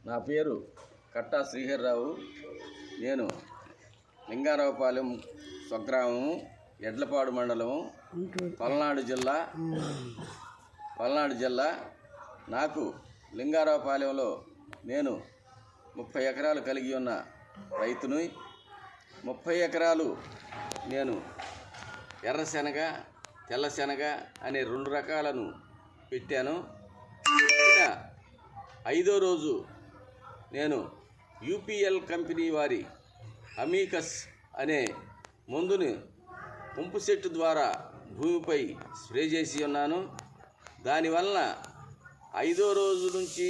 నా పేరు కట్టా శ్రీహరిరావు. నేను లింగారావుపాలెం స్వగ్రామము, ఎడ్లపాడు మండలము, పల్నాడు జిల్లా. నాకు లింగారావుపాలెంలో నేను 30 ఎకరాలు కలిగి ఉన్న రైతుని. 30 ఎకరాలు నేను ఎర్రశనగ, తెల్లశనగ అనే 2 రకాలను పెట్టాను. 5వ రోజు నేను యూపీఎల్ కంపెనీ వారి అమీకస్ అనే మందుని పంపు సెట్టు ద్వారా భూమిపై స్ప్రే చేసి ఉన్నాను. దానివలన 5వ రోజు నుంచి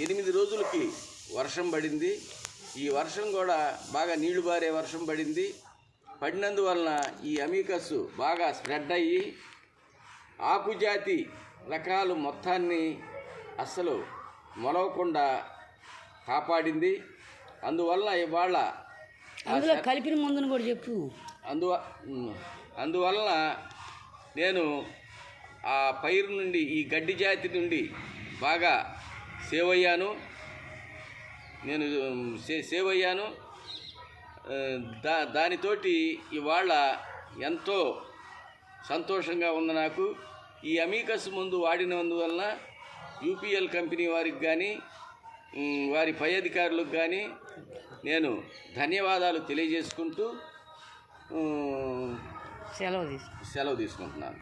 8 రోజులకి వర్షం పడింది. ఈ వర్షం కూడా బాగా నీళ్లు బారే వర్షం పడినందువలన ఈ అమీకస్ బాగా స్ప్రెడ్ అయ్యి ఆకుజాతి రకాలు మొత్తాన్ని అస్సలు మొలవకుండా కాపాడింది. అందువల్ల ఇవాళ అందులో కలిపిన మందును కూడా చెప్పు. అందువలన నేను ఆ పైరు నుండి, ఈ గడ్డి జాతి నుండి బాగా సేవ్ అయ్యాను. దానితోటి ఇవాళ ఎంతో సంతోషంగా ఉంది నాకు. ఈ అమీకస్ ముందు వాడినందువలన యూపీఎల్ కంపెనీ వారికి కానీ, వారి పై అధికారులకు కానీ నేను ధన్యవాదాలు తెలియజేసుకుంటూ సెలవు తీసుకుంటున్నాను.